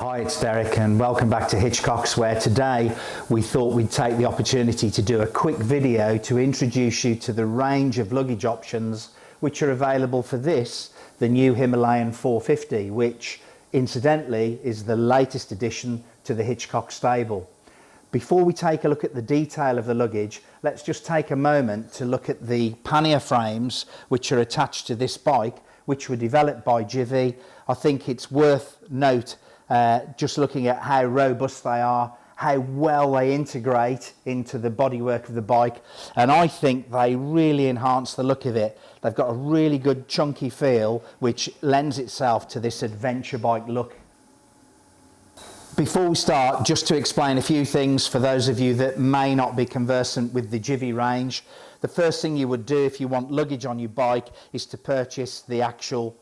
Hi, it's Derek and welcome back to Hitchcocks, where today we thought we'd take the opportunity to do a quick video to introduce you to the range of luggage options which are available for this, the new Himalayan 450, which incidentally is the latest addition to the Hitchcocks stable. Before we take a look at the detail of the luggage, let's just take a moment to look at the pannier frames which are attached to this bike, which were developed by Givi. I think it's worth note just looking at how robust they are, how well they integrate into the bodywork of the bike, and I think they really enhance the look of it. They've got a really good chunky feel which lends itself to this adventure bike look. Before we start, just to explain a few things for those of you that may not be conversant with the Givi range. The first thing you would do if you want luggage on your bike is to purchase the actual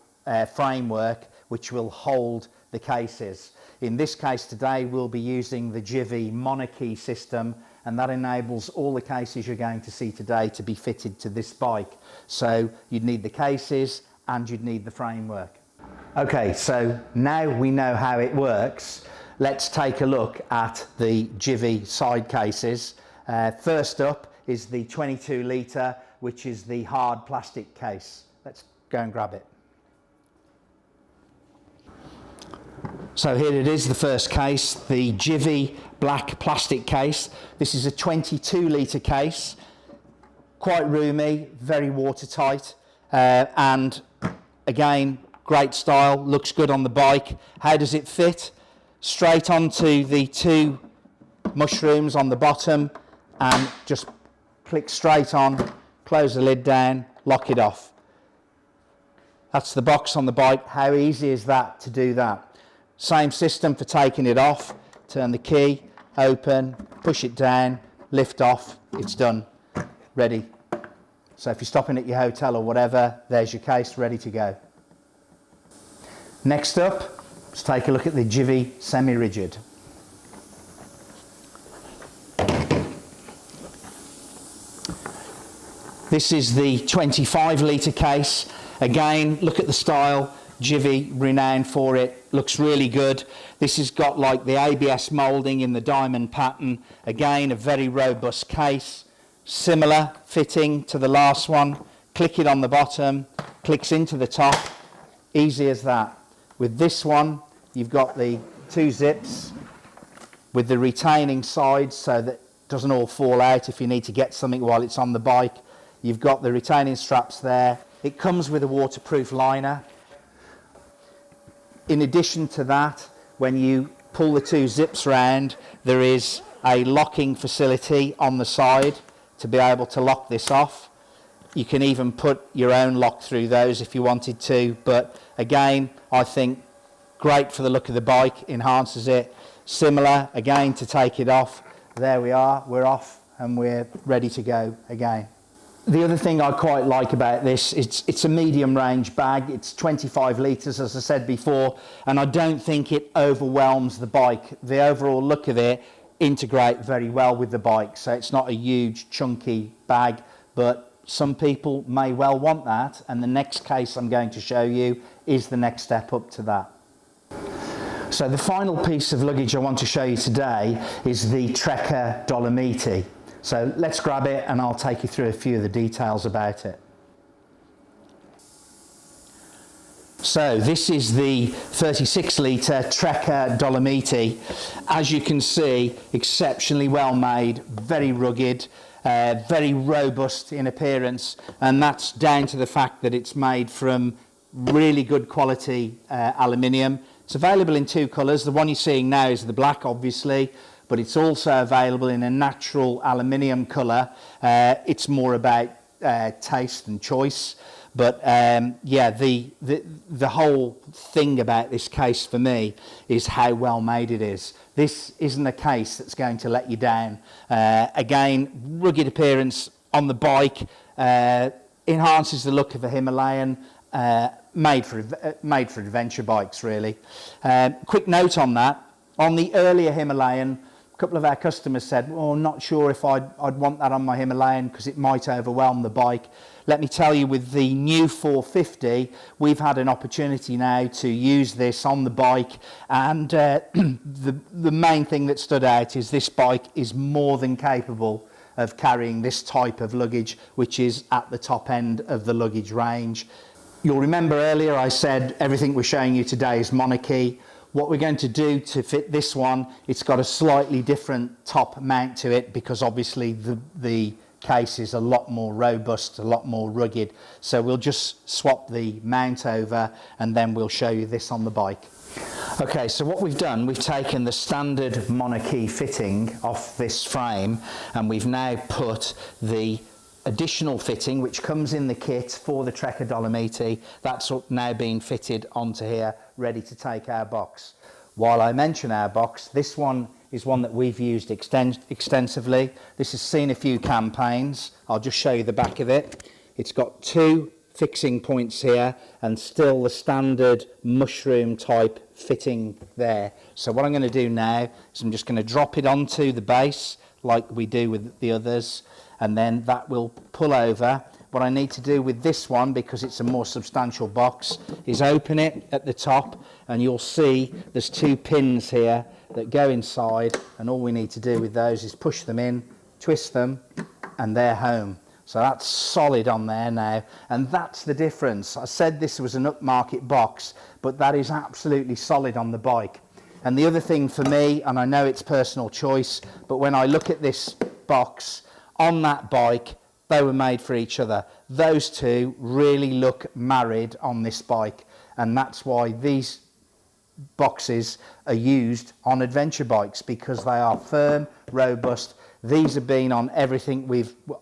framework which will hold the cases. In this case today we'll be using the Givi monokey system, and that enables all the cases you're going to see today to be fitted to this bike. So you'd need the cases and you'd need the framework. Okay, so now we know how it works, let's take a look at the Givi side cases. First up is the 22 litre, which is the hard plastic case. Let's go and grab it. So here it is, the first case, the Givi black plastic case. This is a 22 litre case, quite roomy, very watertight, and again, great style, looks good on the bike. How does it fit? Straight onto the two mushrooms on the bottom and just click straight on, close the lid down, lock it off. That's the box on the bike. How easy is that to do that? Same system for taking it off. Turn the key, open, push it down, lift off, it's done, ready. So if you're stopping at your hotel or whatever, there's your case ready to go. Next up, let's take a look at the Givi semi-rigid. This is the 25 litre case. Again, look at the style. Givi, renowned for it, looks really good. This has got like the ABS moulding in the diamond pattern. Again, a very robust case. Similar fitting to the last one. Click it on the bottom, clicks into the top. Easy as that. With this one, you've got the two zips with the retaining sides so that it doesn't all fall out if you need to get something while it's on the bike. You've got the retaining straps there. It comes with a waterproof liner. In addition to that, when you pull the two zips round, there is a locking facility on the side to be able to lock this off. You can even put your own lock through those if you wanted to, but again, I think great for the look of the bike, enhances it. Similar, again, to take it off. There we are, we're off and we're ready to go again. The other thing I quite like about this, it's a medium range bag. It's 25 litres, as I said before, and I don't think it overwhelms the bike. The overall look of it integrates very well with the bike, so it's not a huge chunky bag, but some people may well want that, and the next case I'm going to show you is the next step up to that. So the final piece of luggage I want to show you today is the Trekker Dolomiti. So let's grab it and I'll take you through a few of the details about it. So this is the 36 litre Trekker Dolomiti. As you can see, exceptionally well made, very rugged, very robust in appearance, and that's down to the fact that it's made from really good quality aluminium. It's available in two colours. The one you're seeing now is the black, obviously, but it's also available in a natural aluminium colour. It's more about taste and choice, but yeah, the whole thing about this case for me is how well made it is. This isn't a case that's going to let you down. Again, rugged appearance on the bike, enhances the look of a Himalayan, made for adventure bikes really. Quick note on that, on the earlier Himalayan, a couple of our customers said, well, I'm not sure if I'd want that on my Himalayan because it might overwhelm the bike. let me tell you, with the new 450, we've had an opportunity now to use this on the bike, and the main thing that stood out is this bike is more than capable of carrying this type of luggage, which is at the top end of the luggage range. You'll remember earlier I said everything we're showing you today is monarchy. What we're going to do to fit this one, it's got a slightly different top mount to it, because obviously the case is a lot more robust, a lot more rugged. So we'll just swap the mount over and then we'll show you this on the bike. Okay, so what we've done, we've taken the standard monarchy fitting off this frame, and we've now put the additional fitting which comes in the kit for the Trekker Dolomiti. That's now being fitted onto here, ready to take our box. While I mention our box, this one is one that we've used extensively. This has seen a few campaigns. I'll just show you the back of it. It's got two fixing points here and still the standard mushroom type fitting there. So what I'm going to do now is I'm just going to drop it onto the base like we do with the others, and then that will pull over. What I need to do with this one, because it's a more substantial box, is open it at the top, and you'll see there's two pins here that go inside, and all we need to do with those is push them in, twist them, and they're home. So that's solid on there now, and that's the difference. I said this was an upmarket box, but that is absolutely solid on the bike. And the other thing for me, and I know it's personal choice, but when I look at this box on that bike, they were made for each other. Those two really look married on this bike, and that's why these boxes are used on adventure bikes, because they are firm, robust. These have been on everything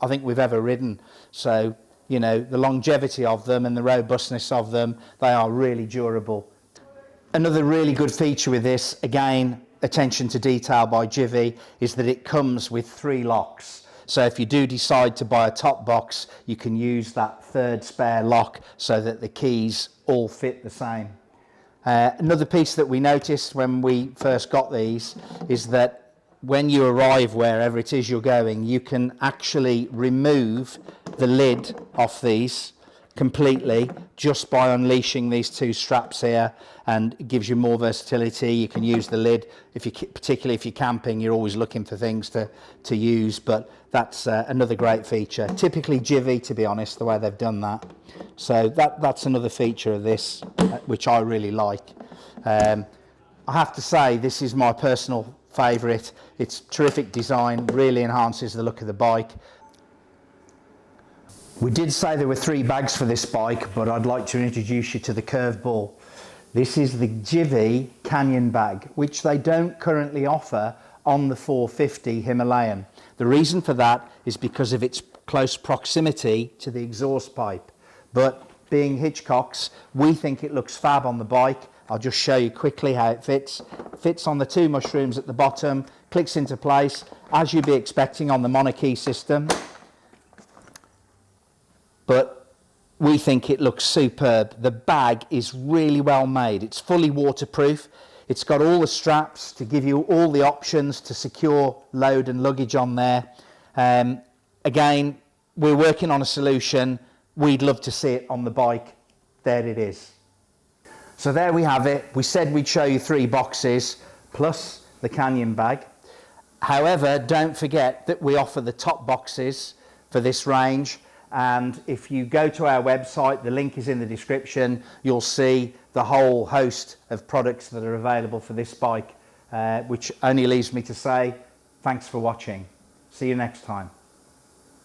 I think we've ever ridden. So, you know, the longevity of them and the robustness of them, they are really durable. Another really good feature with this, again, attention to detail by Givi, is that it comes with 3 locks. So if you do decide to buy a top box, you can use that third spare lock so that the keys all fit the same. Another piece that we noticed when we first got these is that when you arrive wherever it is you're going, you can actually remove the lid off these completely just by unleashing these 2 straps here, and it gives you more versatility. You can use the lid, particularly if you're camping, you're always looking for things to use, but that's another great feature. Typically Givi, to be honest, the way they've done that. So that's another feature of this, which I really like. I have to say, this is my personal favourite. It's terrific design, really enhances the look of the bike. We did say there were 3 bags for this bike, but I'd like to introduce you to the curveball. This is the Givi Canyon bag, which they don't currently offer on the 450 Himalayan. The reason for that is because of its close proximity to the exhaust pipe. But being Hitchcocks, we think it looks fab on the bike. I'll just show you quickly how it fits. Fits on the 2 mushrooms at the bottom, clicks into place, as you'd be expecting on the monarchy system. But we think it looks superb. The bag is really well made. It's fully waterproof. It's got all the straps to give you all the options to secure load and luggage on there. Again, we're working on a solution. We'd love to see it on the bike. There it is. So there we have it. We said we'd show you 3 boxes plus the Canyon bag. However, don't forget that we offer the top boxes for this range. And if you go to our website, the link is in the description, you'll see the whole host of products that are available for this bike, which only leaves me to say thanks for watching. See you next time.